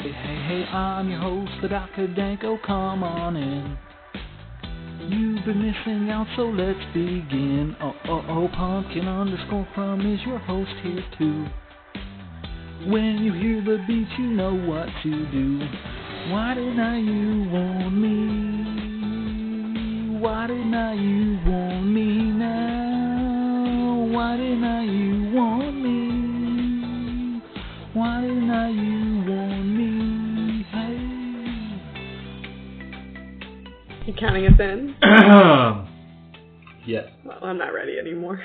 Hey, I'm your host, the Dr. Danko, come on in. You've been missing out, so let's begin. Pumpkin underscore crumb is your host here too. When you hear the beats, you know what to do. Why didn't you want me? Why didn't you want me now? Why didn't you want me? Why didn't you want me? Hey. You counting us in? Yes. Well, I'm not ready anymore.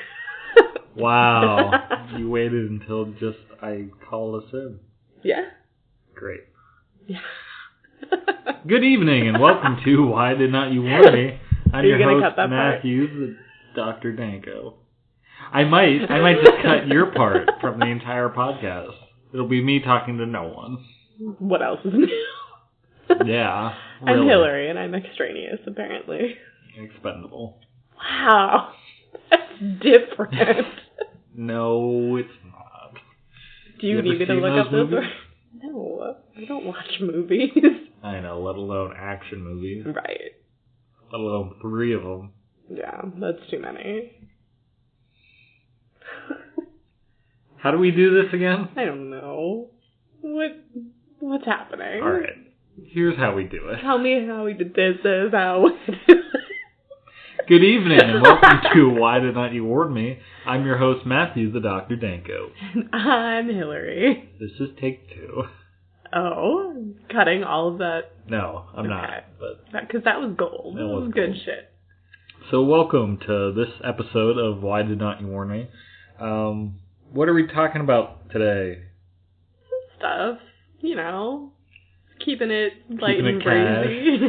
Wow. You waited until just I called us in. Yeah. Great. Yeah. Good evening and welcome to Why Did Not You Warn Me? I'm your host, Matthew, the Dr. Danko. I might just cut your part from the entire podcast. It'll be me talking to no one. What else is new? Yeah. Really. I'm Hillary, and I'm extraneous, apparently. Expendable. Wow. That's different. No, it's not. Do you need me to look up those words? No, I don't watch movies. I know, let alone action movies. Right. Let alone 3 of them. Yeah, that's too many. How do we do this again? I don't know. What's happening? Alright. Here's how we do it. Tell me how we did this. Is how we do it. Good evening and welcome to Why Did Not You Warn Me? I'm your host, Matthew, the Dr. Danko. And I'm Hillary. This is take 2. Oh, cutting all of that? No, I'm not. Because that was gold. That was good gold. shit. So welcome to this episode of Why Did Not You Warn Me? What are we talking about today? Stuff, keeping it light and breezy.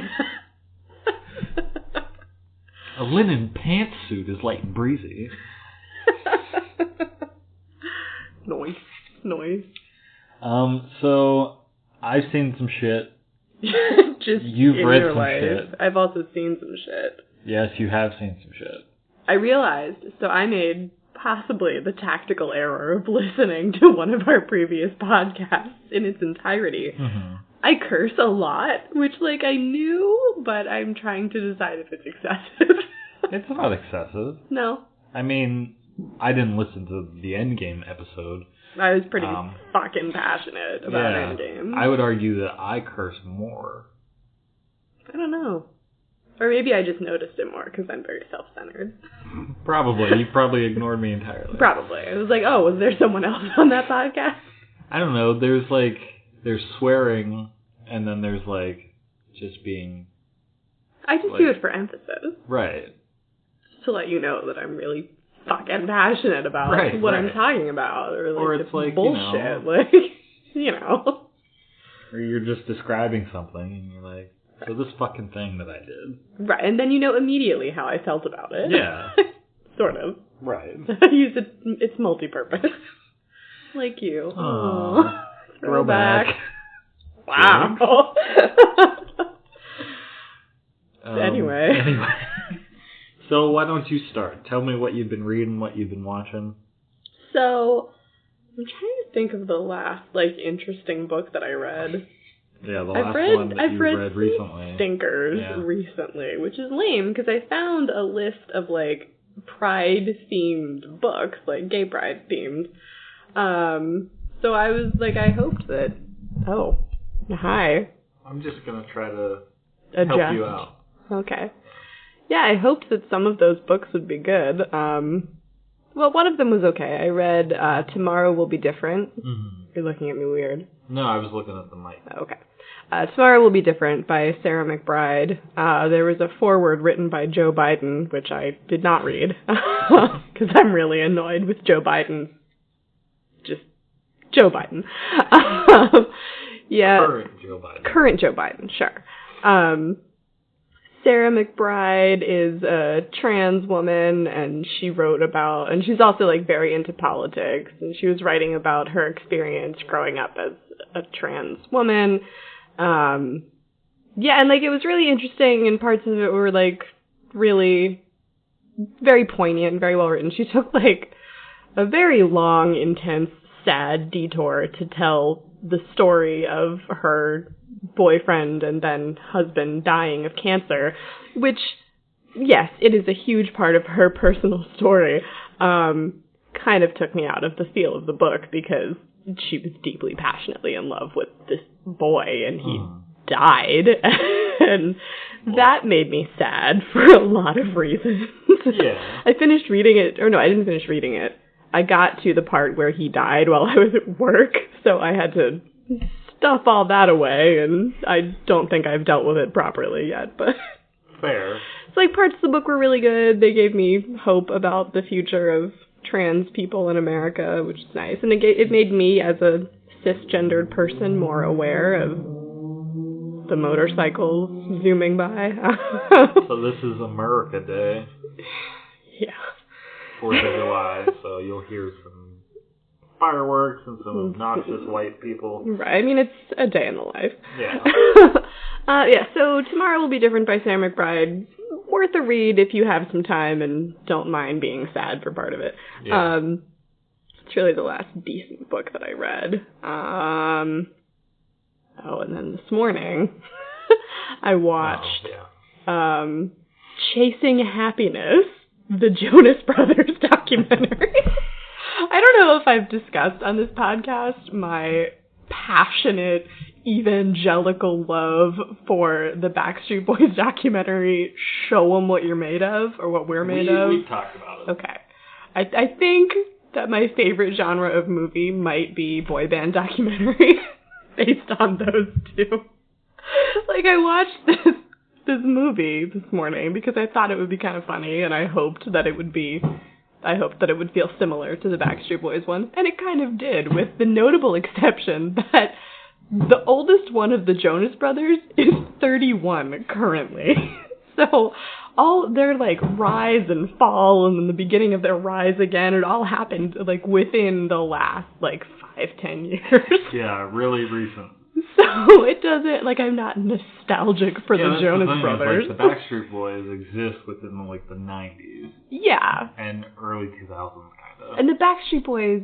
A linen pantsuit is light and breezy. Noise. So I've seen some shit. You've read some shit. I've also seen some shit. Yes, you have seen some shit. I realized, so I made possibly the tactical error of listening to one of our previous podcasts in its entirety. Mm-hmm. I curse a lot, which, I knew, but I'm trying to decide if it's excessive. It's not excessive. No. I mean, I didn't listen to the Endgame episode. I was pretty fucking passionate about Endgame. I would argue that I curse more. I don't know. Or maybe I just noticed it more because I'm very self-centered. Probably. You probably ignored me entirely. Probably. It was was there someone else on that podcast? I don't know. There's swearing, and then there's just being... I just do it for emphasis. Right. Just to let you know that I'm really fucking passionate about what I'm talking about. Or it's bullshit. Or you're just describing something, and you're like, so this fucking thing that I did. Right, and then you know immediately how I felt about it. Yeah. Sort of. Right. I use it, it's multi-purpose. Like you. Aww. Throwback. Wow. Anyway. So why don't you start? Tell me what you've been reading, what you've been watching. So, I'm trying to think of the last, interesting book that I read. Yeah, the last one that you read recently. Stinkers recently, which is lame because I found a list of pride-themed books, gay pride-themed. So I was I hoped that. Oh, hi. I'm just gonna try to adjust. Help you out. Okay. Yeah, I hoped that some of those books would be good. Well, one of them was okay. I read Tomorrow Will Be Different. Mm-hmm. You're looking at me weird. No, I was looking at the mic. Okay. Tomorrow Will Be Different by Sarah McBride. There was a foreword written by Joe Biden, which I did not read, because I'm really annoyed with Joe Biden. Just Joe Biden. Yeah. Current Joe Biden, sure. Sarah McBride is a trans woman, and she wrote about, and she's also very into politics, and she was writing about her experience growing up as a trans woman. And it was really interesting, and parts of it were really very poignant, very well written. She took a very long, intense, sad detour to tell the story of her boyfriend and then husband dying of cancer, which, yes, it is a huge part of her personal story, kind of took me out of the feel of the book because she was deeply passionately in love with this boy and he died. And that made me sad for a lot of reasons. Yeah. I finished reading it, or no, I didn't finish reading it. I got to the part where he died while I was at work, so I had to stuff all that away, and I don't think I've dealt with it properly yet, but... Fair. It's like parts of the book were really good. They gave me hope about the future of trans people in America, which is nice. And it made me, as a cisgendered person, more aware of the motorcycles zooming by. So this is America Day. Yeah. 4th of July, so you'll hear some fireworks and some obnoxious white people. Right, I mean, it's a day in the life. Yeah. So Tomorrow Will Be Different by Sam McBride. Worth a read if you have some time and don't mind being sad for part of it. Yeah. It's really the last decent book that I read. And then this morning, I watched Chasing Happiness, the Jonas Brothers documentary. I don't know if I've discussed on this podcast my passionate evangelical love for the Backstreet Boys documentary, Show 'Em What You're Made Of, or What We're Made Of. We've talked about it. Okay. I think that my favorite genre of movie might be boy band documentary, based on those two. Like, I watched this movie this morning because I thought it would be kind of funny, and I hoped that it would feel similar to the Backstreet Boys one, and it kind of did, with the notable exception that the oldest one of the Jonas Brothers is 31 currently. So all their, like, rise and fall and then the beginning of their rise again, it all happened, like, within the last, like, 5-10 years. Yeah, really recent. So it doesn't, like, I'm not nostalgic for the Jonas Brothers. Like, the Backstreet Boys exist within, like, the 90s. Yeah. And early 2000s, kind of. And the Backstreet Boys,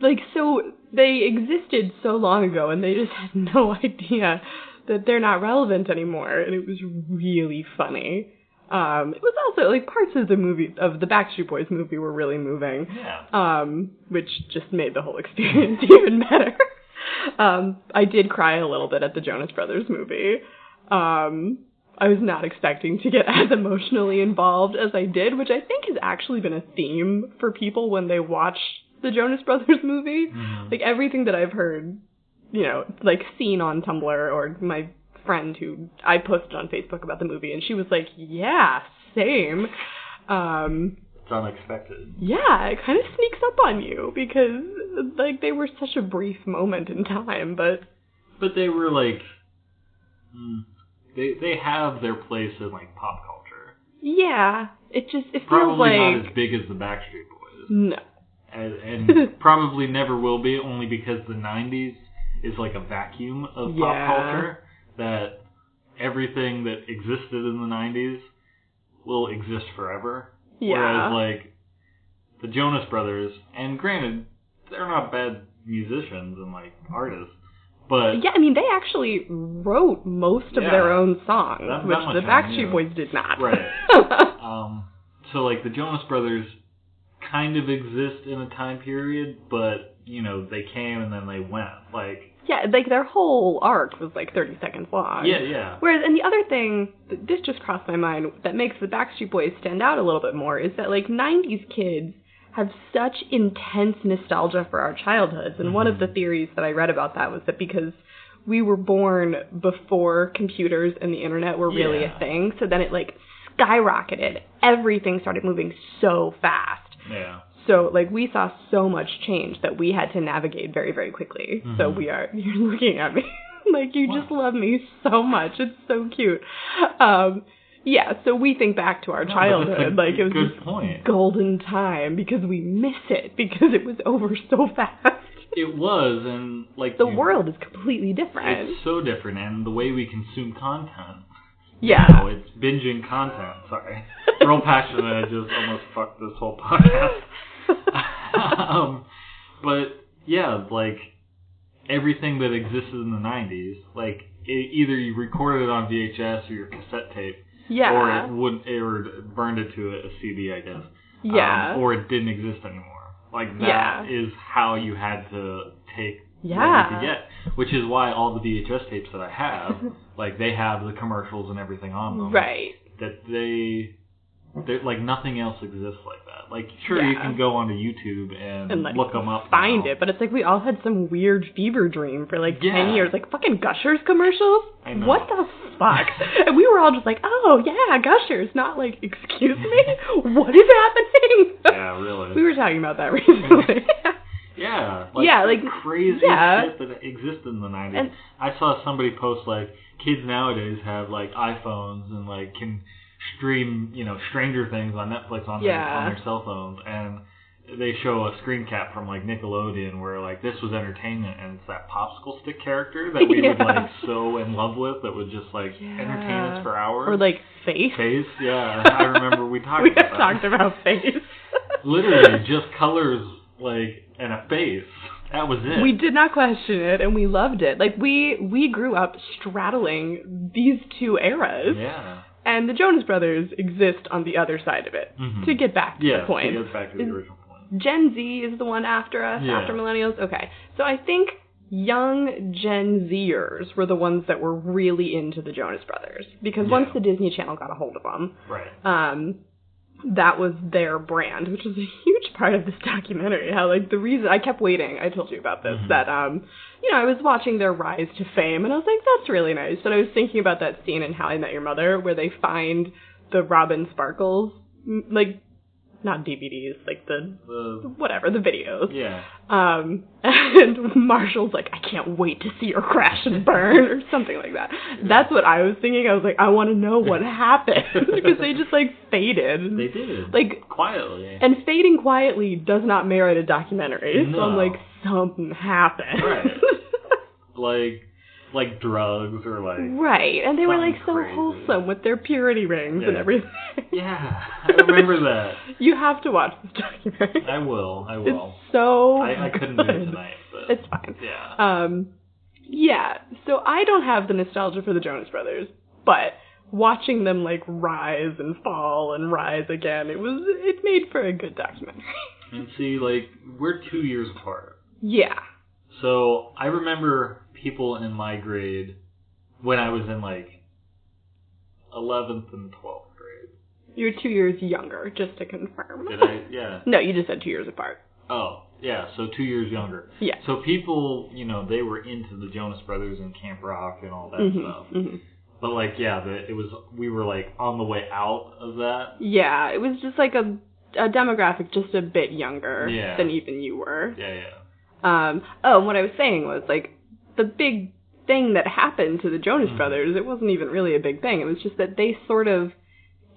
like, so they existed so long ago, and they just had no idea that they're not relevant anymore, and it was really funny. It was also, like, parts of the Backstreet Boys movie were really moving. Yeah. Which just made the whole experience even better. I did cry a little bit at the Jonas Brothers movie. I was not expecting to get as emotionally involved as I did, which I think has actually been a theme for people when they watch the Jonas Brothers movie. Mm-hmm. Like, everything that I've heard, you know, like, seen on Tumblr, or my friend who I posted on Facebook about the movie, and she was like, yeah, same. It's unexpected. Yeah, it kind of sneaks up on you, because, like, they were such a brief moment in time, but they were, like, they have their place in, like, pop culture. Yeah, it feels like... Probably not as big as the Backstreet Boys. No. And probably never will be, only because the 90s is like a vacuum of pop culture, that everything that existed in the 90s will exist forever. Yeah. Whereas, like, the Jonas Brothers, and granted, they're not bad musicians and, like, artists, but... Yeah, I mean, they actually wrote most of their own songs, which the Backstreet Boys did not. Right. So, like, the Jonas Brothers kind of exist in a time period, but, you know, they came and then they went. Like... Yeah, like, their whole arc was, like, 30 seconds long. Yeah. Whereas, and the other thing, this just crossed my mind, that makes the Backstreet Boys stand out a little bit more, is that, like, 90s kids have such intense nostalgia for our childhoods. And one of the theories that I read about that was that because we were born before computers and the internet were really a thing, so then it, like, skyrocketed. Everything started moving so fast. Yeah. So, like, we saw so much change that we had to navigate very, very quickly. Mm-hmm. So you're looking at me like you just love me so much. It's so cute. So we think back to our childhood. Like, it was this golden time because we miss it because it was over so fast. It was, and, like... The world is completely different. It's so different, and the way we consume content... Yeah. You know, it's binging content. Sorry. Real passionate. I just almost fucked this whole podcast. But, yeah, like, everything that existed in the 90s, like, either you recorded it on VHS or your cassette tape, yeah, or it burned it to a CD, I guess, yeah, or it didn't exist anymore. Like, that is how you had to take what you could get, which is why all the VHS tapes that I have, like, they have the commercials and everything on them. Right. That like, nothing else exists like that. Like, sure, you can go onto YouTube and like, look them up. Find it, but it's like we all had some weird fever dream for like 10 years. Like, fucking Gushers commercials? I know. What the fuck? And we were all just like, oh, yeah, Gushers. Not like, excuse me? What is happening? Yeah, really. We were talking about that recently. Yeah. Like crazy shit that existed in the 90s. And I saw somebody post, like, kids nowadays have, like, iPhones and, like, can stream, Stranger Things on Netflix on their cell phones, and they show a screen cap from, like, Nickelodeon where, like, this was entertainment, and it's that popsicle stick character that we would, like, so in love with that would just, like, entertain us for hours. Or, like, Face. Face, yeah. I remember we talked about that. We talked about Face. Literally, just colors, like, and a face. That was it. We did not question it, and we loved it. Like, we grew up straddling these two eras. Yeah. And the Jonas Brothers exist on the other side of it. Mm-hmm. To get back to the point. To get back to the original point. Gen Z is the one after us, after millennials? Okay. So I think young Gen Zers were the ones that were really into the Jonas Brothers. Because once the Disney Channel got a hold of them, that was their brand, which is a huge part of this documentary. How, like, the reason I kept waiting, I told you about this, that, I was watching their rise to fame, and I was like, that's really nice. But I was thinking about that scene in How I Met Your Mother, where they find the Robin Sparkles, like, not DVDs, like the videos. Yeah. And Marshall's like, I can't wait to see her crash and burn, or something like that. That's what I was thinking. I was like, I want to know what happened, because they just, like, faded. They did. Like, quietly. And fading quietly does not merit a documentary. No. So I'm like, something happened. Right. like drugs or like... Right, and they were like so crazy. wholesome with their purity rings and everything. Yeah, I remember that. You have to watch this documentary. I will. It's so I couldn't do it tonight, but... It's fine. Yeah. So I don't have the nostalgia for the Jonas Brothers, but watching them, like, rise and fall and rise again, it made for a good documentary. And see, like, we're 2 years apart. Yeah. So I remember people in my grade when I was in, like, 11th and 12th grade. You're 2 years younger, just to confirm. Did I? Yeah. No, you just said 2 years apart. Oh, yeah, so 2 years younger. Yeah. So people, they were into the Jonas Brothers and Camp Rock and all that stuff. Mm-hmm. But, like, we were, like, on the way out of that. Yeah, it was just, like, a demographic just a bit younger than even you were. Yeah. What I was saying was, like, the big thing that happened to the Jonas Brothers, it wasn't even really a big thing. It was just that they sort of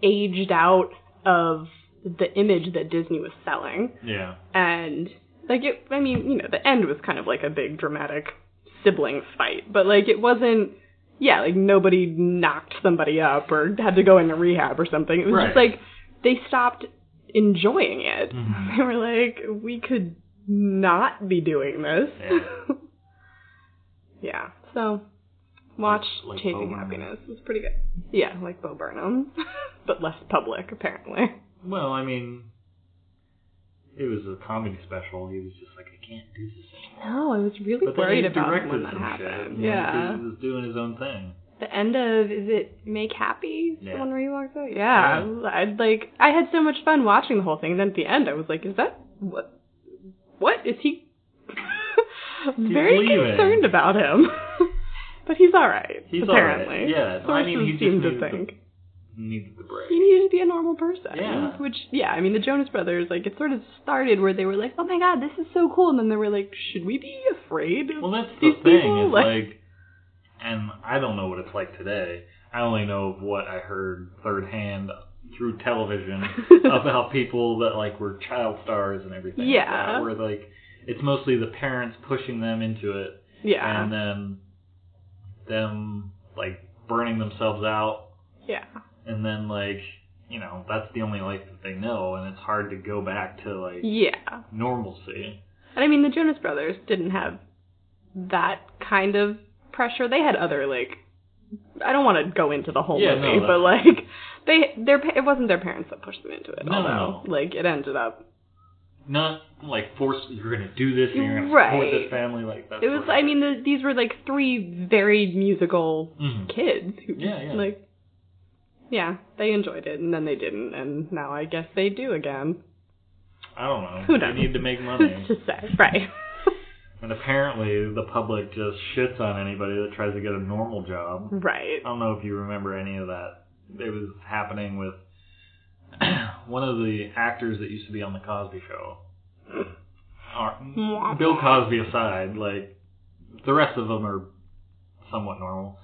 aged out of the image that Disney was selling. Yeah. And, like, the end was kind of like a big dramatic siblings fight. But, like, it wasn't, like, nobody knocked somebody up or had to go into rehab or something. It was just, like, they stopped enjoying it. Mm-hmm. They were like, we could not be doing this. Yeah. So, watch like Chasing Happiness. It's pretty good. Yeah, like Bo Burnham. But less public, apparently. Well, I mean, it was a comedy special. He was just like, I can't do this anymore. No, I was really worried about him when that shit, happened. Because he was doing his own thing. The end of, is it Make Happy? The one where he walks out? Yeah. I had so much fun watching the whole thing, and then at the end I was like, is that, what is he? Very concerned about him. But he's alright, apparently. Alright, yeah. Sources he seem to think. Needed the break. He needed to be a normal person. Yeah. Which, the Jonas Brothers, like, it sort of started where they were like, oh my god, this is so cool, and then they were like, should we be afraid of that's these the thing, people? is like, and I don't know what it's like today. I only know of what I heard third hand through television about people that, like, were child stars and everything. Yeah. Like that, where, like, it's mostly the parents pushing them into it. Yeah. And then them, like, burning themselves out. Yeah. And then, like, that's the only life that they know, and it's hard to go back to, like, normalcy. And the Jonas Brothers didn't have that kind of pressure. They had other, like, I don't want to go into the whole movie, but, like, it wasn't their parents that pushed them into it. No. Like, it ended up not like forced. You're going to do this, and you're going to support this family. Like that. It was. I mean, these were like three very musical kids. Who, Like, yeah, they enjoyed it, and then they didn't, and now I guess they do again. I don't know. Who knows? They need to make money. Who's to say? Right. And apparently, the public just shits on anybody that tries to get a normal job. Right. I don't know if you remember any of that. It was happening with one of the actors that used to be on the Cosby Show. Bill Cosby aside, like, the rest of them are somewhat normal.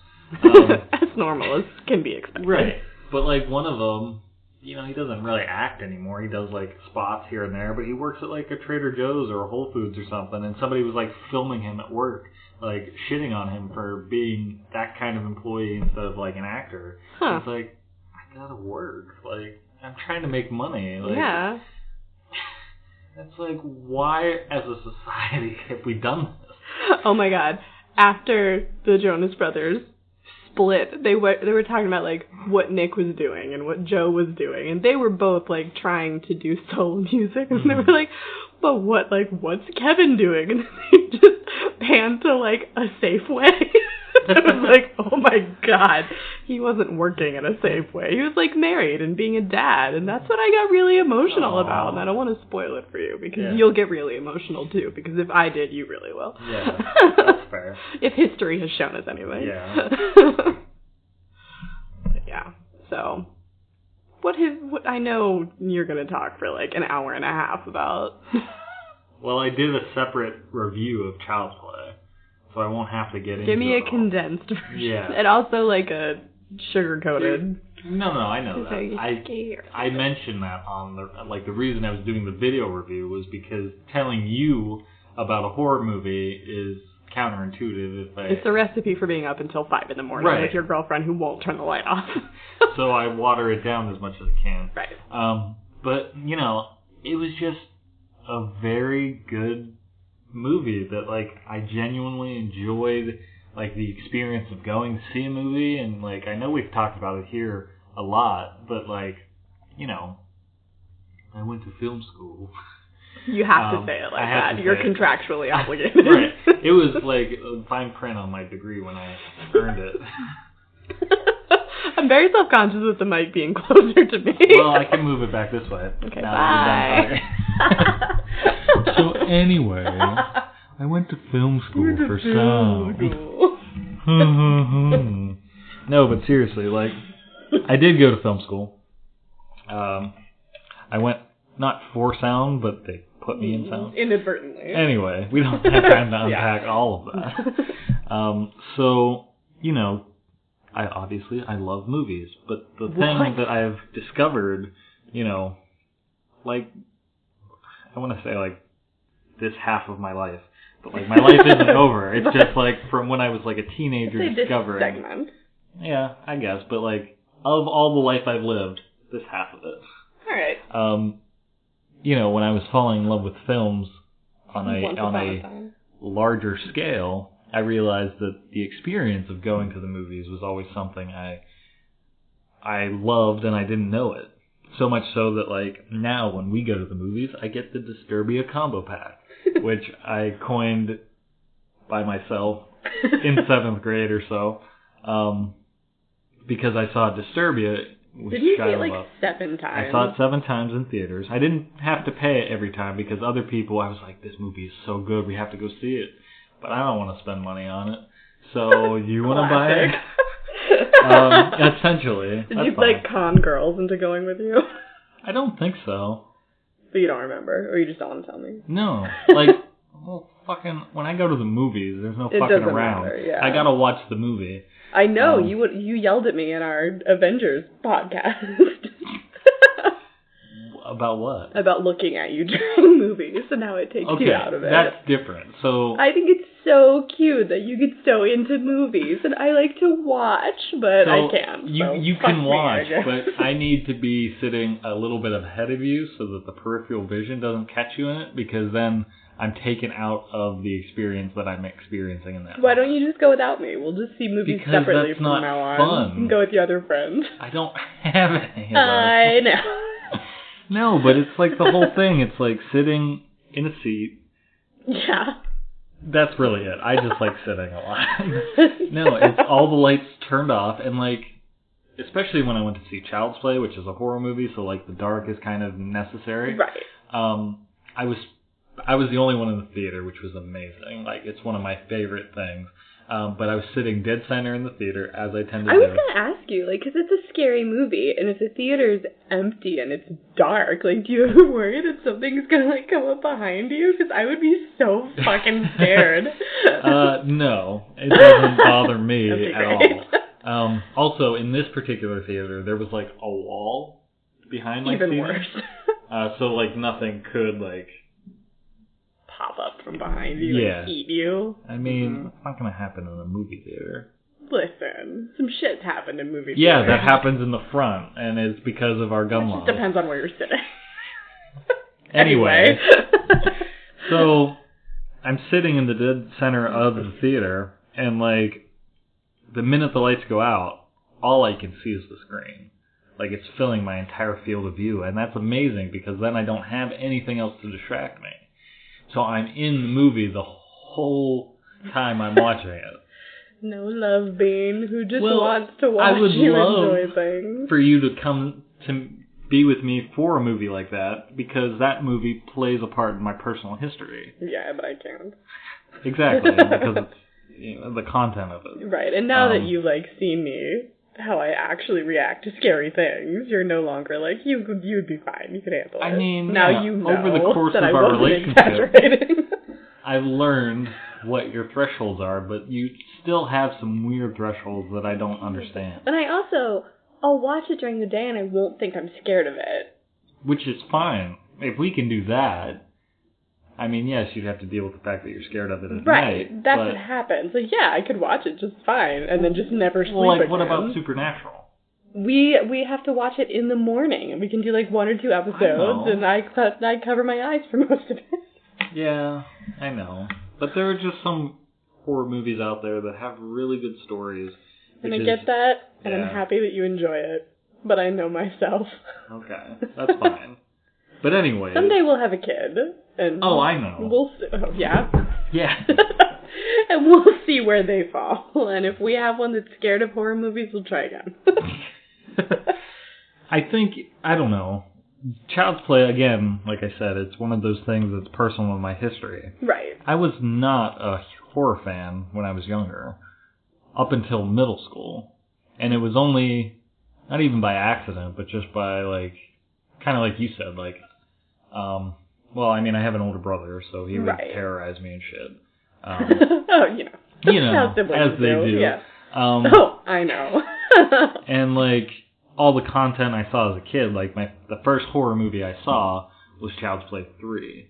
As normal as can be expected. Right. But, like, one of them, you know, he doesn't really act anymore. He does, like, spots here and there, but he works at, like, a Trader Joe's or a Whole Foods or something, and somebody was, like, filming him at work, like, shitting on him for being that kind of employee instead of, like, an actor. Huh. It's like, I gotta work. Like, I'm trying to make money. Like, yeah. It's like, why, as a society, have we done this? Oh my god. After the Jonas Brothers split, they were talking about, like, what Nick was doing and what Joe was doing, and they were both, like, trying to do soul music, and they were like, but what's Kevin doing? And they just panned to, like, a Safeway. I was like, oh my god, he wasn't working at a Safeway. He was, like, married and being a dad, and that's what I got really emotional about, and I don't want to spoil it for you, because you'll get really emotional, too, because if I did, you really will. Yeah, that's fair. If history has shown us anyway. Yeah. Yeah, so, what I know you're going to talk for, like, an hour and a half about. Well, I did a separate review of Child's Play. So I won't have to get into it. Give me a condensed version. Yeah. And also, like, a sugar-coated. No, I know that. I mentioned that on the reason I was doing the video review was because telling you about a horror movie is counterintuitive. It's a recipe for being up until 5 in the morning with your girlfriend who won't turn the light off. So I water it down as much as I can. Right. But, you know, it was just a very good movie that, like, I genuinely enjoyed, like, the experience of going to see a movie, and, like, I know we've talked about it here a lot, but, like, you know, I went to film school. You have to say it like that. You're contractually obligated. Right. It was, like, fine print on my degree when I earned it. I'm very self-conscious with the mic being closer to me. Well, I can move it back this way. Okay, bye. So anyway, I went to film school for sound. No, but seriously, like, I did go to film school. I went not for sound, but they put me in sound. Inadvertently. Anyway, we don't have time to unpack all of that. So, you know, I love movies, but the thing that I've discovered, you know, like, I want to say, like, this half of my life, but, like, my life isn't over. It's just, like, from when I was, like, a teenager discovering. This segment. Yeah, I guess, but, like, of all the life I've lived, this half of it. All right. You know, when I was falling in love with films on a larger scale, I realized that the experience of going to the movies was always something I loved, and I didn't know it. So much so that, like, now when we go to the movies, I get the Disturbia combo pack, which I coined by myself in 7th grade or so, because I saw Disturbia. Did you see it, like, 7 times? I saw it 7 times in theaters. I didn't have to pay it every time because other people, I was like, this movie is so good, we have to go see it. But I don't want to spend money on it. So, you want to buy it? Essentially. Did you, like, con girls into going with you? I don't think so. But you don't remember? Or you just don't want to tell me? No. Like, well, fucking, when I go to the movies, there's no fucking around. Matter, yeah. I gotta watch the movie. I know. You yelled at me in our Avengers podcast. About what? About looking at you during movies and how it takes you out of it. That's different. So I think it's so cute that you get so into movies, and I like to watch, but I can't. You can watch, but I need to be sitting a little bit ahead of you so that the peripheral vision doesn't catch you in it, because then I'm taken out of the experience that I'm experiencing in that. Why don't you just go without me? We'll just see movies separately from now on. Fun. You can go with your other friends. I don't have any of those. I know. No, but it's like the whole thing. It's like sitting in a seat. Yeah. That's really it. I just like sitting a lot. No, it's all the lights turned off, and like, especially when I went to see Child's Play, which is a horror movie, so like the dark is kind of necessary. Right. I was the only one in the theater, which was amazing. Like, it's one of my favorite things. But I was sitting dead center in the theater, as I tend to do. I was going to ask you, like, because it's a scary movie, and if the theater's empty and it's dark, like, do you ever worry that something's going to, like, come up behind you? Because I would be so fucking scared. No, it doesn't bother me at great. all. Also, in this particular theater, there was, like, a wall behind my seat. Even worse. So, like, nothing could, like... pop up from behind you and eat you. I mean, it's not going to happen in a movie theater. Listen, some shit's happened in movie theaters. Yeah, that happens in the front, and it's because of our gun laws. It just depends on where you're sitting. Anyway. So, I'm sitting in the dead center of the theater, and like, the minute the lights go out, all I can see is the screen. Like, it's filling my entire field of view, and that's amazing, because then I don't have anything else to distract me. So I'm in the movie the whole time I'm watching it. No love bean who just wants to watch you enjoy things. For you to come to be with me for a movie like that, because that movie plays a part in my personal history. Yeah, but I can't. Exactly, because it's the content of it. Right, and now that you like see me, how I actually react to scary things, you're no longer like, you would be fine, you could handle it. I mean, now you know over the course that of I our wasn't relationship, exaggerating. I've learned what your thresholds are, but you still have some weird thresholds that I don't understand. And I'll watch it during the day and I won't think I'm scared of it. Which is fine. If we can do that, I mean, yes, you'd have to deal with the fact that you're scared of it at night. Right, that's what happens. Like, yeah, I could watch it just fine and then just never sleep again. What about Supernatural? We have to watch it in the morning, and we can do like 1 or 2 episodes, and I cover my eyes for most of it. Yeah, I know. But there are just some horror movies out there that have really good stories. And I get that, and I'm happy that you enjoy it. But I know myself. Okay, that's fine. But anyway. Someday we'll have a kid. And I know. We'll see. Oh, yeah? Yeah. And we'll see where they fall. And if we have one that's scared of horror movies, we'll try again. I don't know. Child's Play, again, like I said, it's one of those things that's personal in my history. Right. I was not a horror fan when I was younger, up until middle school. And it was only, not even by accident, but just by, like, kind of like you said, like, I mean, I have an older brother, so he would terrorize me and shit. You know, as they do. Yeah. I know. And, like, all the content I saw as a kid, like, the first horror movie I saw was Child's Play 3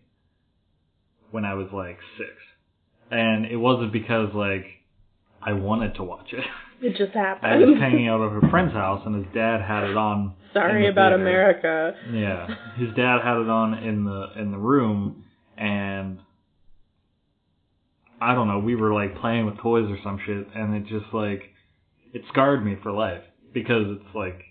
when I was, like, 6. And it wasn't because, like, I wanted to watch it. It just happened. I was hanging out at a friend's house, and his dad had it on. Sorry about theater. America. Yeah. His dad had it on in the room, and I don't know, we were, like, playing with toys or some shit, and it just, like, it scarred me for life. Because it's, like,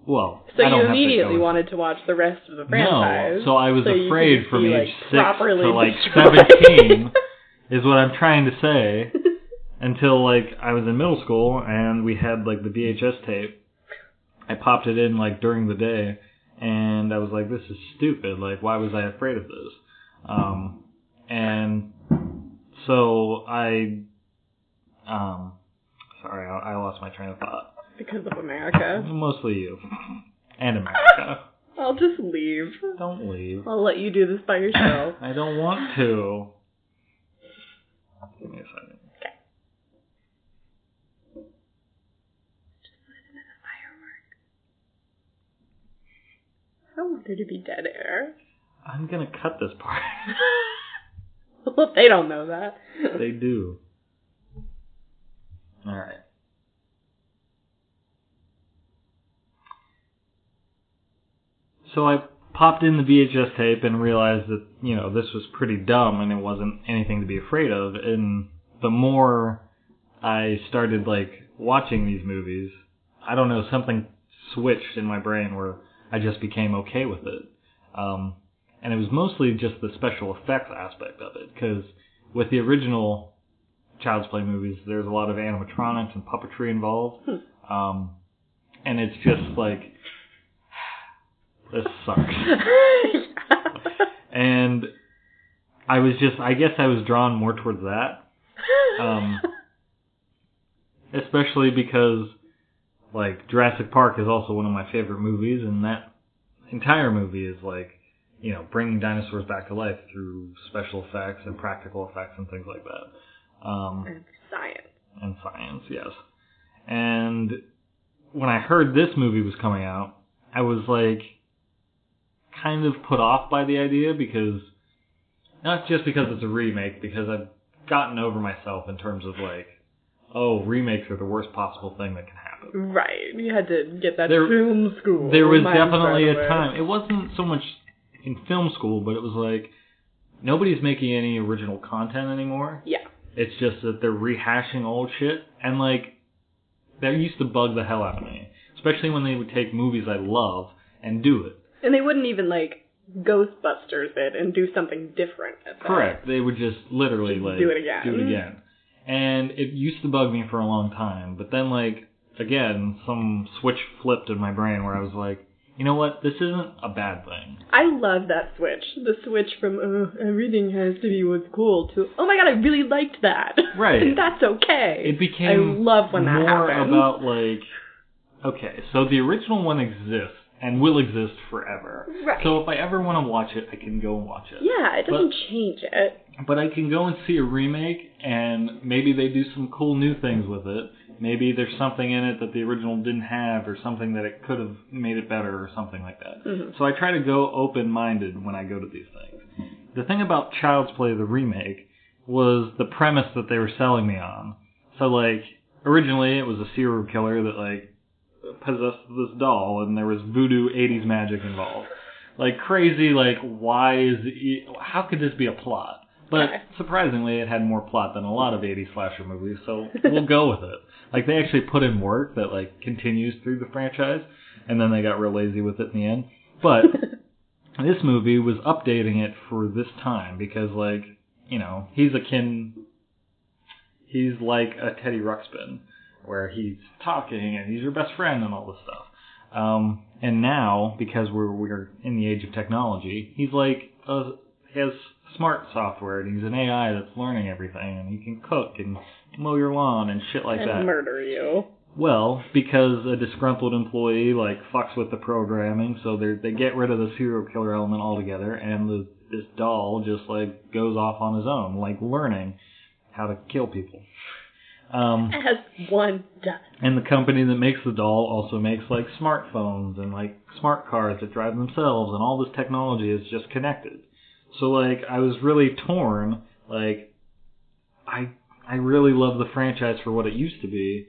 well, so you immediately wanted to watch the rest of the franchise. No, so I was afraid from age 6 to, like, destroyed. 17, is what I'm trying to say, until, like, I was in middle school, and we had, like, the VHS tape. I popped it in, like, during the day, and I was like, this is stupid. Like, why was I afraid of this? And so I lost my train of thought. Because of America. Mostly you. And America. I'll just leave. Don't leave. I'll let you do this by yourself. I don't want to. Give me a second. Okay. Just listen to the fireworks. I want there to be dead air. I'm gonna cut this part. Well, they don't know that. They do. All right. So I popped in the VHS tape and realized that, this was pretty dumb and it wasn't anything to be afraid of. And the more I started, watching these movies, I don't know, something switched in my brain where I just became okay with it. And it was mostly just the special effects aspect of it, because with the original Child's Play movies, there's a lot of animatronics and puppetry involved. And it's just this sucks. And I guess I was drawn more towards that. Especially because, Jurassic Park is also one of my favorite movies, and that entire movie is, bringing dinosaurs back to life through special effects and practical effects and things like that. And science. And science, yes. And when I heard this movie was coming out, I was, kind of put off by the idea, because, not just because it's a remake, because I've gotten over myself in terms of, remakes are the worst possible thing that can happen. Right. You had to get that film school. There was definitely a time. It wasn't so much in film school, but it was nobody's making any original content anymore. Yeah. It's just that they're rehashing old shit. And, that used to bug the hell out of me. Especially when they would take movies I love and do it. And they wouldn't even, Ghostbusters it and do something different at that. Correct. They would just literally, do it again. And it used to bug me for a long time. But then, again, some switch flipped in my brain where I was like, you know what? This isn't a bad thing. I love that switch. The switch from, everything has to be what's cool to, oh my god, I really liked that. Right. And that's okay. It became I love when that more happens. about, okay, so the original one exists and will exist forever. Right. So if I ever want to watch it, I can go and watch it. Yeah, it doesn't change it. But I can go and see a remake, and maybe they do some cool new things with it. Maybe there's something in it that the original didn't have, or something that it could have made it better, or something like that. Mm-hmm. So I try to go open-minded when I go to these things. The thing about Child's Play, the remake, was the premise that they were selling me on. So, originally it was a serial killer that, possessed this doll, and there was voodoo 80s magic involved. Crazy, how could this be a plot? But surprisingly, it had more plot than a lot of 80s slasher movies, so we'll go with it. They actually put in work that, continues through the franchise, and then they got real lazy with it in the end. But this movie was updating it for this time, because, he's like a Teddy Ruxpin, where he's talking, and he's your best friend, and all this stuff. And now, because we're in the age of technology, he's he has smart software, and he's an AI that's learning everything, and he can cook and mow your lawn and shit like that. And murder you. Well, because a disgruntled employee fucks with the programming, so they get rid of the serial killer element altogether, and this doll just goes off on his own, learning how to kill people. As one does. And the company that makes the doll also makes smartphones and smart cars that drive themselves, and all this technology is just connected. So I was really torn. I really love the franchise for what it used to be.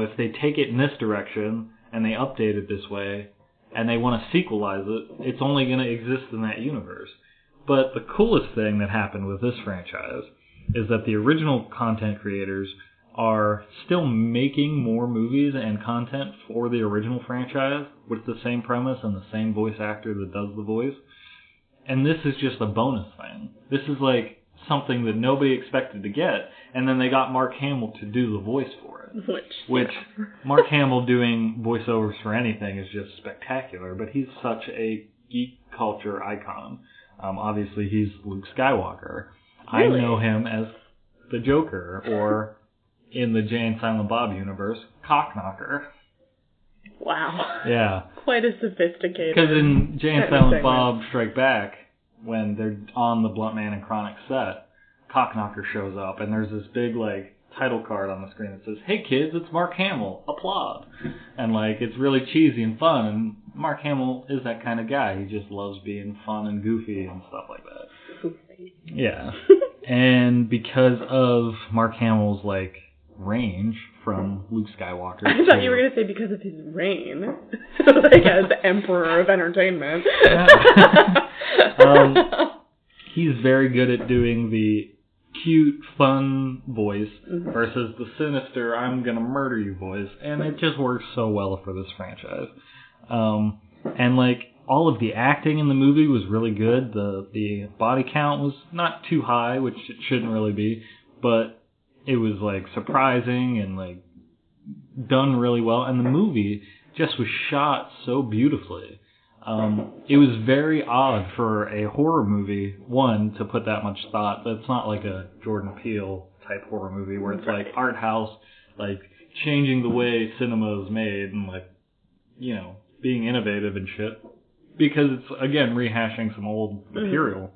If they take it in this direction and they update it this way, and they want to sequelize it, it's only going to exist in that universe. But the coolest thing that happened with this franchise is that the original content creators are still making more movies and content for the original franchise with the same premise and the same voice actor that does the voice. And this is just a bonus thing. This is something that nobody expected to get, and then they got Mark Hamill to do the voice for it. Which Mark Hamill doing voiceovers for anything is just spectacular, but he's such a geek culture icon. Obviously, he's Luke Skywalker. Really? I know him as the Joker, or in the Jay and Silent Bob universe, Cockknocker. Wow. Yeah. Quite a sophisticated. Because in Jay and Silent Bob Strike Back, when they're on the Blunt Man and Chronic set, Cockknocker shows up, and there's this big, title card on the screen that says, "Hey kids, it's Mark Hamill, applaud." And, it's really cheesy and fun, and Mark Hamill is that kind of guy. He just loves being fun and goofy and stuff like that. Yeah. And because of Mark Hamill's, like, range from Luke Skywalker. I thought you were going to say because of his reign. Like, as Emperor of Entertainment. He's very good at doing the cute, fun voice versus the sinister, I'm gonna murder you voice. And it just works so well for this franchise. And, like, all of the acting in the movie was really good. The body count was not too high, which it shouldn't really be, but it was, like, surprising and, like, done really well. And the movie just was shot so beautifully. It was very odd for a horror movie, one, to put that much thought, but it's not like a Jordan Peele type horror movie where it's like art house, like changing the way cinema is made and, like, you know, being innovative and shit. Because it's, again, rehashing some old material.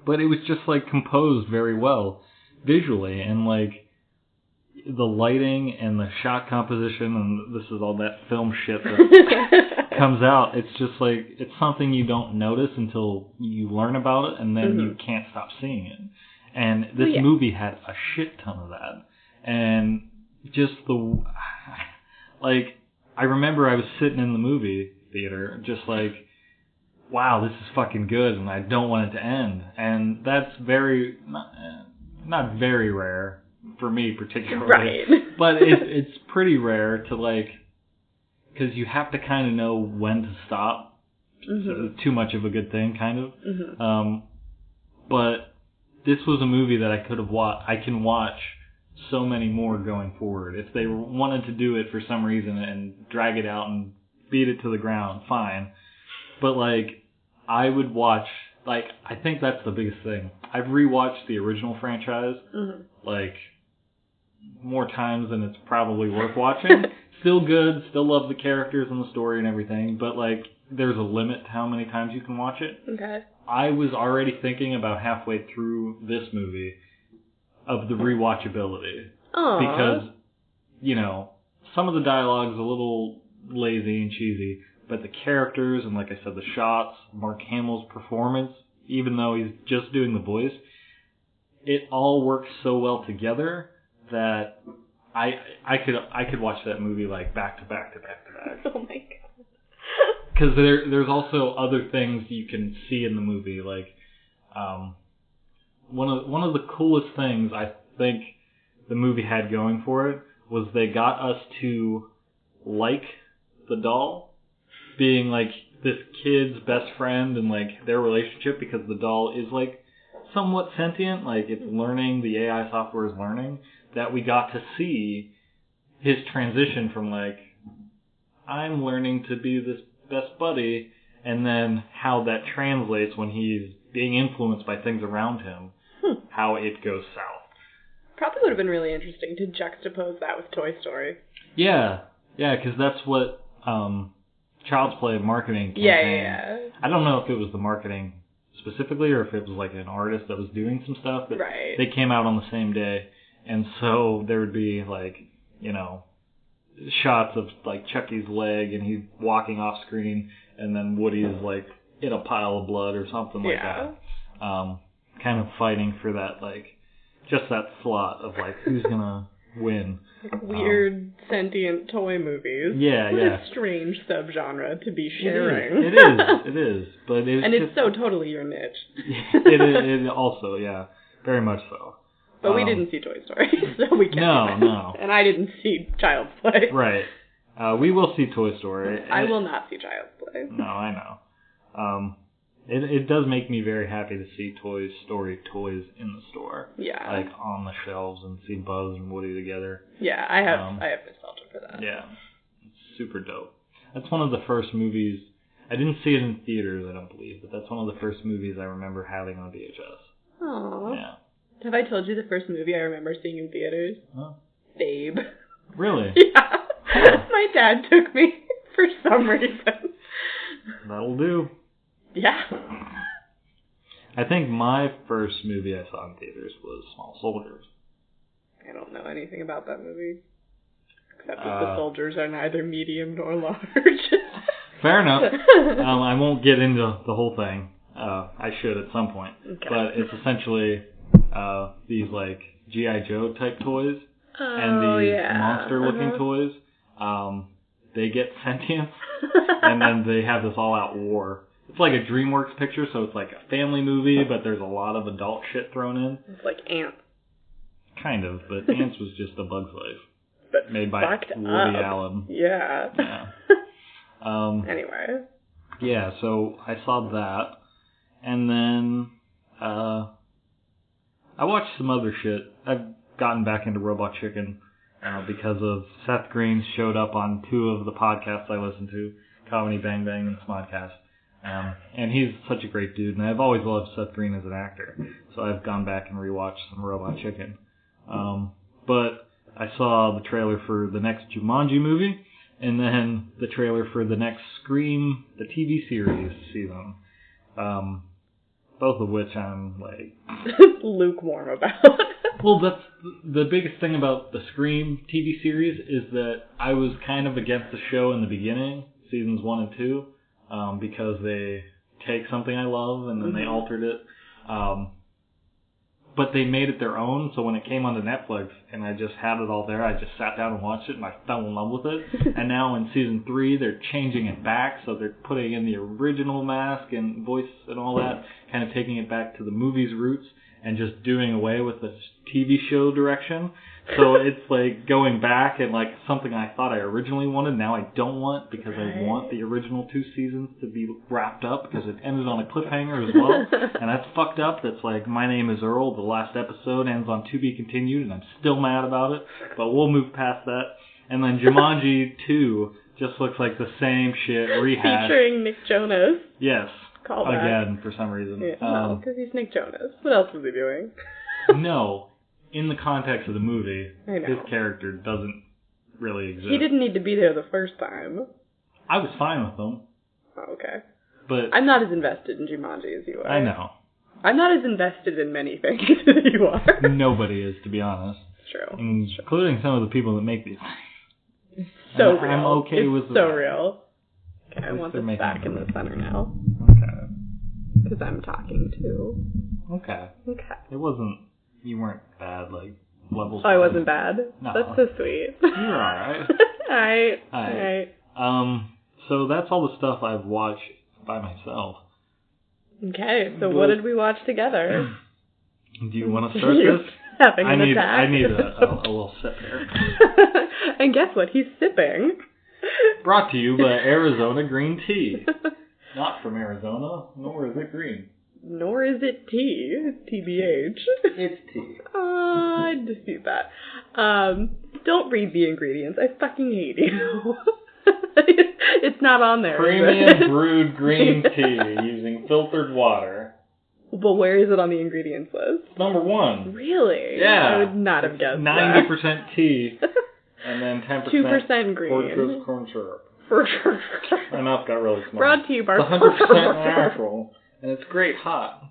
But it was just, like, composed very well visually, and, like, the lighting and the shot composition, and this is all that film shit that comes out. It's just like, it's something you don't notice until you learn about it, and then you can't stop seeing it. And this movie had a shit ton of that. And just the, like, I remember I was sitting in the movie theater, just like, wow, this is fucking good, and I don't want it to end. And that's very, not very rare. For me, particularly. Right. But it's pretty rare to, like, because you have to kind of know when to stop. So too much of a good thing, kind of. But this was a movie that I could have watched. I can watch so many more going forward. If they wanted to do it for some reason and drag it out and beat it to the ground, fine. But, like, I would watch, like, I think that's the biggest thing. I've rewatched the original franchise, like, more times than it's probably worth watching. Still good, still love the characters and the story and everything, but, like, there's a limit to how many times you can watch it. Okay. I was already thinking about halfway through this movie of the rewatchability. Aww. Because, you know, some of the dialogue's a little lazy and cheesy, but the characters and, like I said, the shots, Mark Hamill's performance, even though he's just doing the voice, it all works so well together that I could watch that movie, like, back to back to back to back. Oh my god. Because there's also other things you can see in the movie, like one of the coolest things I think the movie had going for it was they got us to like the doll being, like, this kid's best friend and, like, their relationship, because the doll is, like, somewhat sentient, like, it's learning, the AI software is learning, that we got to see his transition from, like, I'm learning to be this best buddy, and then how that translates when he's being influenced by things around him, how it goes south. Probably would have been really interesting to juxtapose that with Toy Story. Yeah, because that's what Child's Play marketing campaign. Yeah. I don't know if it was the marketing specifically or if it was, like, an artist that was doing some stuff, but they came out on the same day. And so there would be, like, you know, shots of, like, Chucky's leg and he's walking off screen, and then Woody is, like, in a pile of blood or something like that. Kind of fighting for that, like, just that slot of, like, who's gonna win. Weird sentient toy movies. Yeah, what a strange subgenre to be sharing. It is. But it's so totally your niche. it also, yeah, very much so. But we didn't see Toy Story, so we can't. No. And I didn't see Child's Play. Right. We will see Toy Story. I will not see Child's Play. No, I know. It does make me very happy to see Toy Story toys in the store. Yeah. Like, on the shelves, and see Buzz and Woody together. Yeah, I have nostalgia for that. Yeah. It's super dope. That's one of the first movies. I didn't see it in theaters, I don't believe, but that's one of the first movies I remember having on VHS. Aww. Yeah. Have I told you the first movie I remember seeing in theaters? Huh? Babe. Really? Yeah. Huh. My dad took me for some reason. That'll do. Yeah. I think my first movie I saw in theaters was Small Soldiers. I don't know anything about that movie. Except that the soldiers are neither medium nor large. Fair enough. I won't get into the whole thing. I I should at some point. Okay. But it's essentially these like G.I. Joe type toys and these monster-looking toys. They get sentience, and then they have this all-out war. It's like a DreamWorks picture, so it's like a family movie, but there's a lot of adult shit thrown in. It's like Ants. Kind of, but Ants was just a Bug's Life. But made by Woody Allen. Yeah. Anyway. Yeah, so I saw that, and then I watched some other shit. I've gotten back into Robot Chicken because of Seth Green showed up on 2 of the podcasts I listen to, Comedy Bang Bang and Smodcast. And he's such a great dude, and I've always loved Seth Green as an actor, so I've gone back and rewatched some Robot Chicken. But I saw the trailer for the next Jumanji movie, and then the trailer for the next Scream, the TV series season. Both of which I'm like lukewarm about. Well, that's the biggest thing about the Scream TV series is that I was kind of against the show in the beginning, seasons 1 and 2, because they take something I love and then they altered it. But they made it their own, so when it came onto Netflix and I just had it all there, I just sat down and watched it and I fell in love with it. And now in season 3, they're changing it back, so they're putting in the original mask and voice and all that, kind of taking it back to the movie's roots and just doing away with the TV show direction. So it's like going back and like something I thought I originally wanted, now I don't want because I want the original 2 seasons to be wrapped up because it ended on a cliffhanger as well. And that's fucked up. That's like My Name is Earl. The last episode ends on To Be Continued and I'm still mad about it. But we'll move past that. And then Jumanji 2 just looks like the same shit rehashed. Featuring Nick Jonas. Yes. Call again, for some reason. Yeah, no, because he's Nick Jonas. What else was he doing? No. In the context of the movie, his character doesn't really exist. He didn't need to be there the first time. I was fine with him. Oh, okay. But I'm not as invested in Jumanji as you are. I know. I'm not as invested in many things as you are. Nobody is, to be honest. True. Including some of the people that make these things. It's so real. I'm okay with so real. Okay, I want this back in the center now. Okay. Because I'm talking too. Okay. Okay. It wasn't... You weren't bad, like, levels. Oh, I wasn't bad? No. That's so sweet. You're alright. Alright. So that's all the stuff I've watched by myself. Okay, so what did we watch together? Do you want to start this? Having an attack. I need a little sip here. And guess what? He's sipping. Brought to you by Arizona Green Tea. Not from Arizona, nor is it green. Nor is it tea. TBH. It's tea. I dispute that. Don't read the ingredients. I fucking hate you. It's not on there. Premium brewed green tea using filtered water. But where is it on the ingredients list? Number 1. Really? Yeah. I would not have guessed 90% tea, and then 10% 2% green. Portuguese corn syrup. For sure. My mouth got really small. Broad tea bar. It's 100% natural. And it's great hot.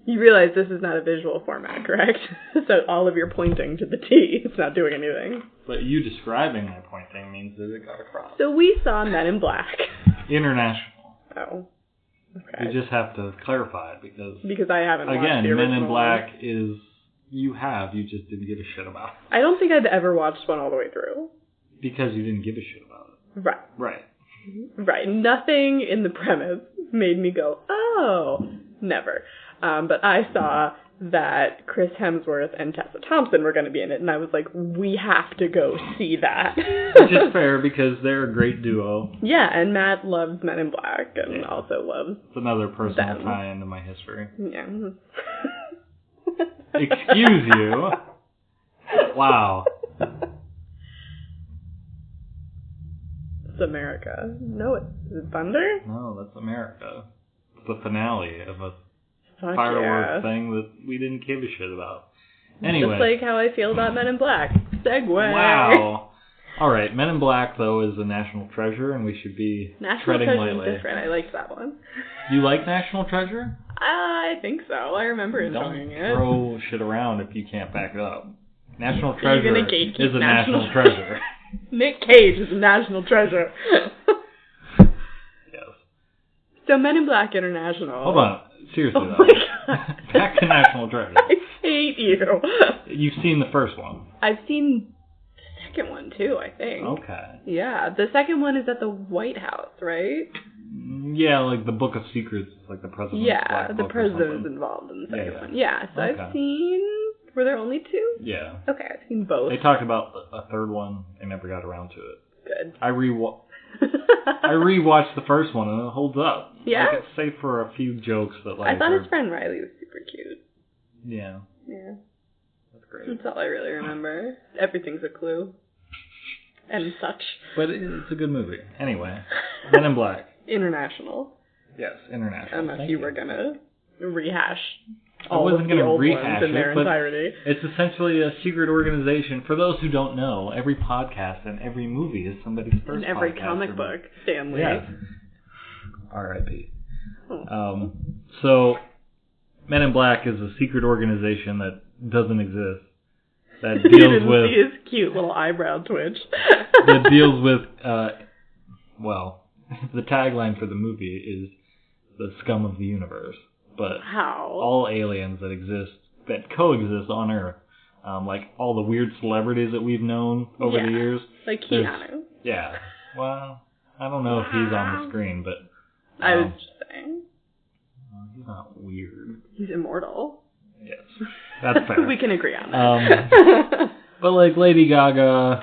You realize this is not a visual format, correct? So all of your pointing to the tea, it's not doing anything. But you describing my pointing means that it got across. So we saw Men in Black. International. Oh. Okay. You just have to clarify it because I haven't watched the again, original Men in Black one. is... You just didn't give a shit about it. I don't think I'd ever watched one all the way through. Because you didn't give a shit about it. Right. Right. Right. Nothing in the premise made me go, oh, never. But I saw that Chris Hemsworth and Tessa Thompson were going to be in it, and I was like, we have to go see that. Which is fair, because they're a great duo. Yeah, and Matt loves Men in Black, and also loves It's another personal them. tie into my history. Yeah. Excuse you. Wow. It's America. No, is it Thunder? No, that's America. It's the finale of a Fuck fireworks thing that we didn't give a shit about. Anyway. Just like how I feel about Men in Black. Segue. Wow. Alright, Men in Black, though, is a national treasure, and we should be treading lightly. National Treasure is different. I liked that one. You like National Treasure? I think so. I remember enjoying it. Don't throw shit around if you can't back it up. National Treasure You're gonna gatekeep is a national treasure. Nick Cage is a national treasure. Yes. So Men in Black International. Hold on. Seriously, Oh though. my God. Back to National Treasure. I hate you. You've seen the first one. I've seen the second one, too, I think. Okay. Yeah, the second one is at the White House, right? Yeah, like the Book of Secrets, like the president's black the book or president is something. involved in the second Yeah. one. Yeah, so Okay. I've seen... Were there only two? Yeah. Okay, I've seen both. They talked about a third one. They never got around to it. Good. I rewatched the first one, and it holds up. Yeah? Like, save for a few jokes that, like... I thought his friend Riley was super cute. Yeah. Yeah. That's great. That's all I really remember. Everything's a clue. And such. But it's a good movie. Anyway, Men in Black. International. Yes, international. Unless you were going to rehash I all wasn't of the gonna old rehash ones in their it, but entirety. It's essentially a secret organization. For those who don't know, every podcast and every movie is somebody's first In every podcast comic book, Stanley. Yes. R.I.P. Oh. So, Men in Black is a secret organization that doesn't exist. That You deals didn't with... see his cute little eyebrow twitch. that deals with... the tagline for the movie is the scum of the universe. But How? all aliens that exist, that coexist on Earth, like all the weird celebrities that we've known over the years. Like Keanu. Yeah. Well, I don't know if he's on the screen, but... I was just saying. He's not weird. He's immortal. Yes. That's fair. We can agree on that. But like Lady Gaga,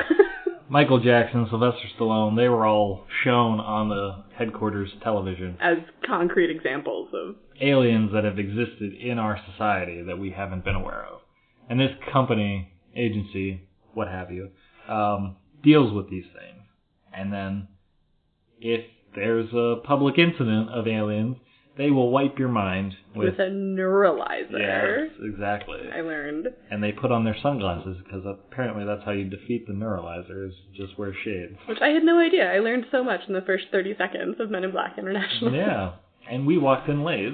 Michael Jackson, Sylvester Stallone, they were all shown on the headquarters television. As concrete examples of... aliens that have existed in our society that we haven't been aware of. And this company, agency, what have you, deals with these things. And then if there's a public incident of aliens, they will wipe your mind with a neuralizer. Yes, exactly. I learned. And they put on their sunglasses because apparently that's how you defeat the neuralizer, is just wear shades. Which I had no idea. I learned so much in the first 30 seconds of Men in Black International. Yeah. And we walked in late.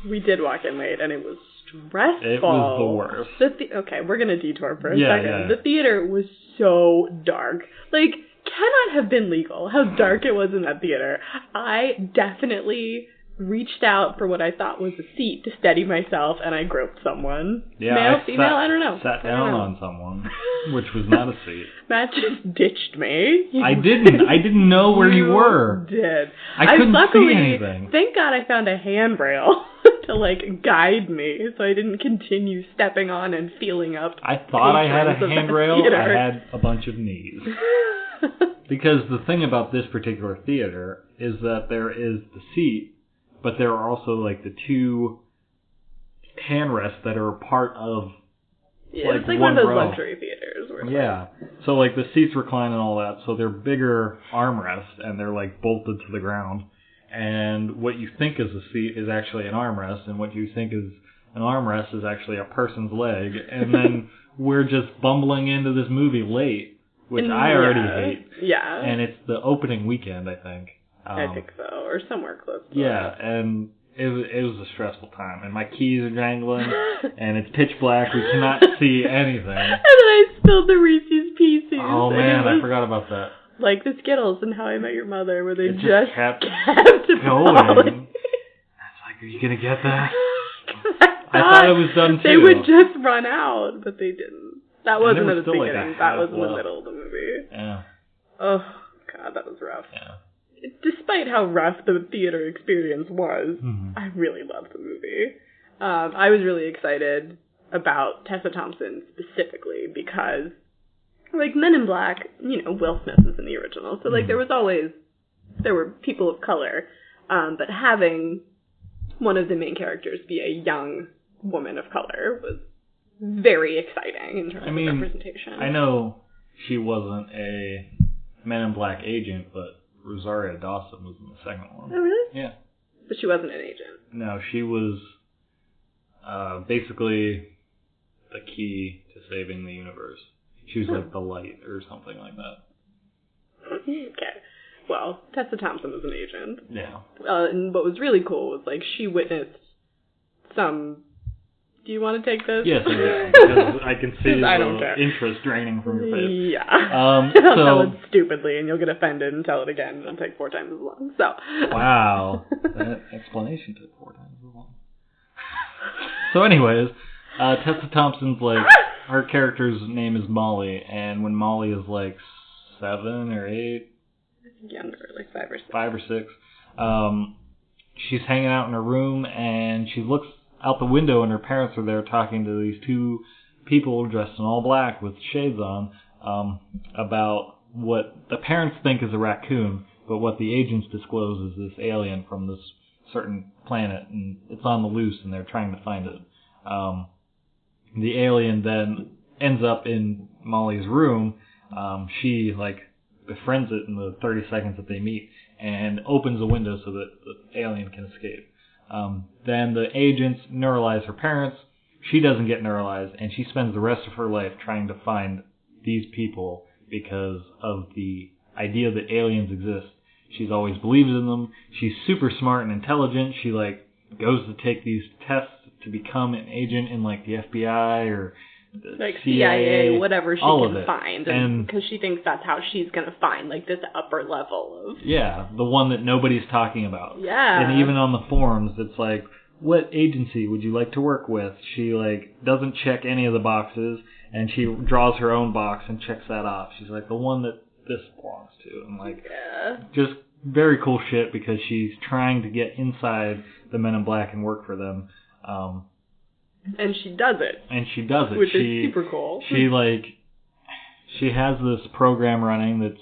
We did walk in late, and it was stressful. It was the worst. Okay, we're going to detour for a second. Yeah. The theater was so dark. Like, cannot have been legal how dark it was in that theater. I definitely reached out for what I thought was a seat to steady myself, and I groped someone. Yeah, Male, female, I don't know. Sat down on someone, which was not a seat. Matt just ditched me. I didn't know where you were. Did. I couldn't luckily, see anything. Thank God I found a handrail to, like, guide me, so I didn't continue stepping on and feeling up. I thought I had a patrons of the handrail. theater. I had a bunch of knees. Because the thing about this particular theater is that there is the seat, but there are also, like, the two handrests that are part of, yeah, it's like one one of those row. luxury theaters. Where Yeah. So, like, the seats recline and all that, so they're bigger armrests, and they're, like, bolted to the ground. And what you think is a seat is actually an armrest, and what you think is an armrest is actually a person's leg. And then we're just bumbling into this movie late, which I already hate. Yeah. And it's the opening weekend, I think. I think so, or somewhere close to Yeah, and it was a stressful time. And my keys are jangling, and it's pitch black. We cannot see anything. And then I spilled the Reese's Pieces. Oh, man, I forgot about that. Like the Skittles and How I Met Your Mother, where they It just kept going. going. It's like, are you going to get that? I thought it was done, too. They would just run out, but they didn't. That wasn't at the still, like, beginning. a That was in the half middle of the movie. Yeah. Oh, God, that was rough. Yeah. Despite how rough the theater experience was, I really loved the movie. I was really excited about Tessa Thompson specifically because, like, Men in Black, you know, Will Smith was in the original. So, like, there were people of color, but having one of the main characters be a young woman of color was very exciting in terms of representation. I know she wasn't a Men in Black agent, but Rosario Dawson was in the second one. Oh, really? Yeah. But she wasn't an agent. No, she was basically the key to saving the universe. She was like the light or something like that. Okay. Well, Tessa Thompson was an agent. Yeah. And what was really cool was, like, she witnessed some... Do you want to take this? Yes, I do. Because I can see I don't care. the interest draining from your face. Yeah. I'll tell it stupidly, and you'll get offended and tell it again, and it'll take 4 times as long. So. Wow. That explanation took 4 times as long. So anyways, Tessa Thompson's like, her character's name is Molly, and when Molly is like 7 or 8, younger, like 5 or 6. 5 or 6, she's hanging out in her room, and she looks out the window, and her parents are there talking to these 2 people dressed in all black with shades on, about what the parents think is a raccoon, but what the agents disclose is this alien from this certain planet, and it's on the loose, and they're trying to find it. The alien then ends up in Molly's room. She like befriends it in the 30 seconds that they meet, and opens a window so that the alien can escape. Then the agents neuralize her parents. She doesn't get neuralized, and she spends the rest of her life trying to find these people because of the idea that aliens exist. She's always believed in them. She's super smart and intelligent. She like goes to take these tests to become an agent in like the FBI or the like CIA, whatever she all can of it. find, and because she thinks that's how she's gonna find like this upper level of the one that nobody's talking about. Yeah, and even on the forums, it's like, what agency would you like to work with? She like doesn't check any of the boxes, and she draws her own box and checks that off. She's like, the one that this belongs to, and like just very cool shit because she's trying to get inside the Men in Black and work for them. And she does it. Which is super cool. She has this program running that's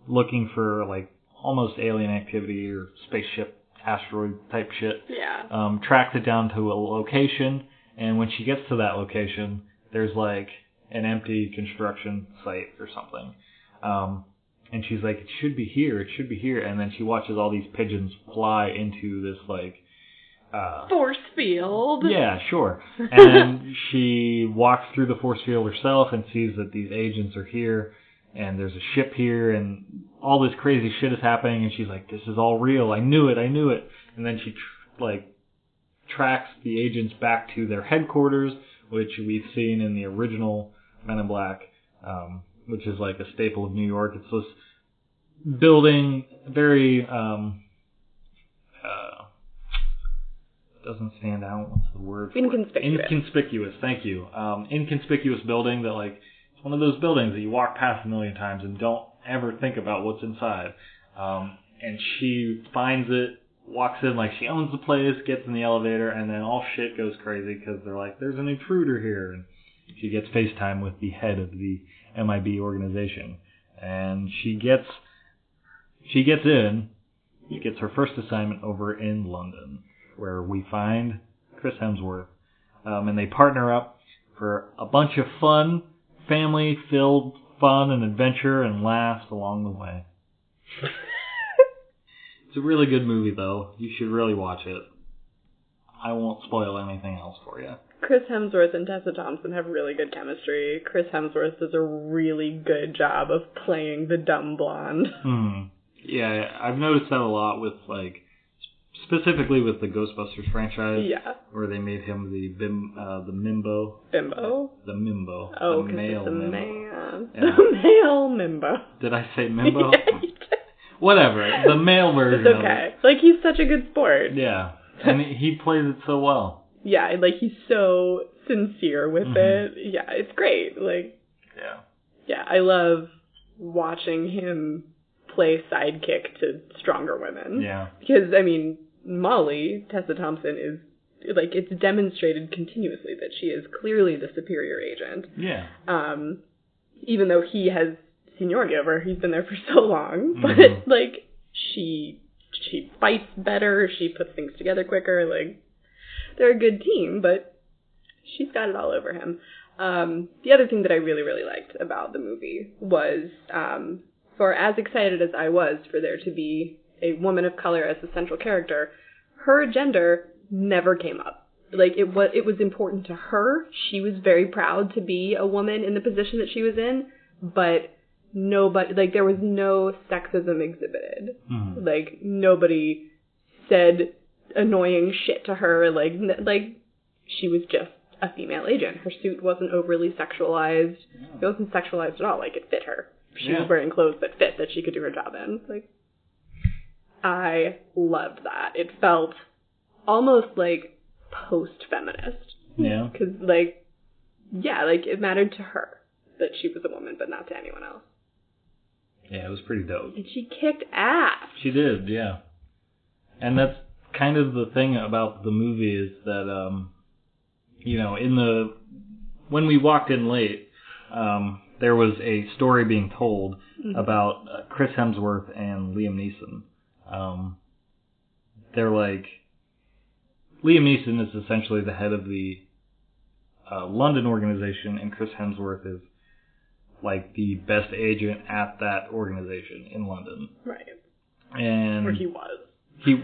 looking for like almost alien activity or spaceship, asteroid type shit. Yeah. Tracks it down to a location, and when she gets to that location, there's like an empty construction site or something. And she's like, it should be here. And then she watches all these pigeons fly into this like force field. Yeah, sure. And she walks through the force field herself and sees that these agents are here, and there's a ship here, and all this crazy shit is happening, and she's like, this is all real. I knew it. And then she tracks the agents back to their headquarters, which we've seen in the original Men in Black, which is like a staple of New York. It's this building, very doesn't stand out. What's the word? Inconspicuous. Thank you. Inconspicuous building that like it's one of those buildings that you walk past a million times and don't ever think about what's inside. And she finds it, walks in like she owns the place, gets in the elevator, and then all shit goes crazy because they're like, there's an intruder here, and she gets FaceTime with the head of the MIB organization, and she gets in. She gets her first assignment over in London, where we find Chris Hemsworth, and they partner up for a bunch of fun, family-filled fun and adventure and laughs along the way. It's a really good movie, though. You should really watch it. I won't spoil anything else for you. Chris Hemsworth and Tessa Thompson have really good chemistry. Chris Hemsworth does a really good job of playing the dumb blonde. Yeah, I've noticed that a lot with, like, specifically with the Ghostbusters franchise. Yeah. Where they made him the Mimbo. Bimbo? The Mimbo. Oh, the male it's a Mimbo. Man. Yeah. The male Mimbo. Did I say Mimbo? Yeah, whatever. The male version it's okay. of it. Like, he's such a good sport. Yeah. And he plays it so well. Yeah, like, he's so sincere with it. Yeah, it's great. Like, yeah, I love watching him play sidekick to stronger women. Yeah. Because, I mean, Molly, Tessa Thompson, is, like, it's demonstrated continuously that she is clearly the superior agent. Yeah. Even though he has seniority over her, he's been there for so long. But, like, she fights better, she puts things together quicker, like, they're a good team, but she's got it all over him. The other thing that I really, really liked about the movie was, for as excited as I was for there to be a woman of color as the central character, her gender never came up. Like, it was important to her. She was very proud to be a woman in the position that she was in, but nobody, like, there was no sexism exhibited. Like, nobody said annoying shit to her, like she was just a female agent. Her suit wasn't overly sexualized. It wasn't sexualized at all. Like, it fit her. She was wearing clothes that fit, that she could do her job in. Like, I loved that. It felt almost like post-feminist. Yeah. Because, like, it mattered to her that she was a woman, but not to anyone else. Yeah, it was pretty dope. And she kicked ass. She did, yeah. And that's kind of the thing about the movie is that, when we walked in late, there was a story being told about Chris Hemsworth and Liam Neeson. They're like, Liam Neeson is essentially the head of the London organization, and Chris Hemsworth is like the best agent at that organization in London. Right. And or he was. He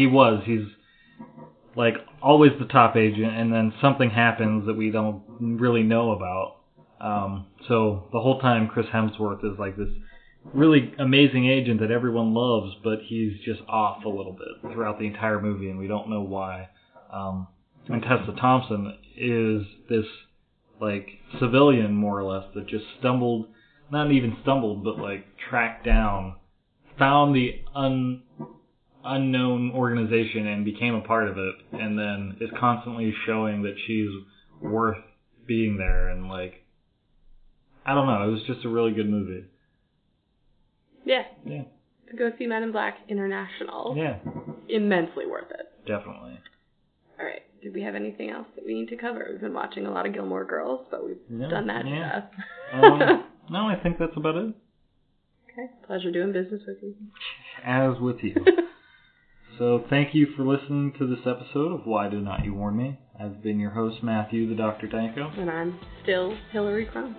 was. He's like always the top agent, and then something happens that we don't really know about. So the whole time Chris Hemsworth is like this really amazing agent that everyone loves, but he's just off a little bit throughout the entire movie, and we don't know why. And Tessa Thompson is this like civilian, more or less, that just not even stumbled, but like tracked down, found the unknown organization and became a part of it, and then is constantly showing that she's worth being there, and like, I don't know, it was just a really good movie. Yeah. Yeah. To go see Men in Black International. Yeah. Immensely worth it. Definitely. All right. Did we have anything else that we need to cover? We've been watching a lot of Gilmore Girls, but we've done that to death. No, I think that's about it. Okay. Pleasure doing business with you. As with you. So thank you for listening to this episode of Why Did Not You Warn Me? I've been your host, Matthew the Dr. Danko. And I'm still Hillary Crumb.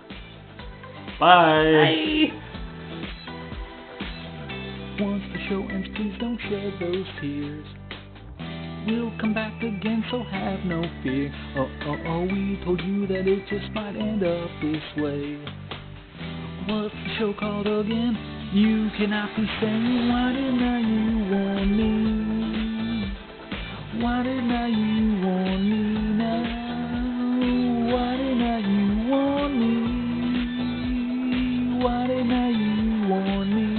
Bye. Bye. Once the show ends, please don't shed those tears. We'll come back again, so have no fear. Oh, we told you that it just might end up this way. What's the show called again? You cannot be saying, why didn't you warn me? Why didn't you warn me now? Why didn't you warn me? Why didn't you warn me?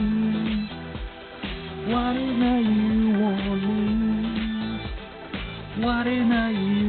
Why didn't you warn me? Why didn't you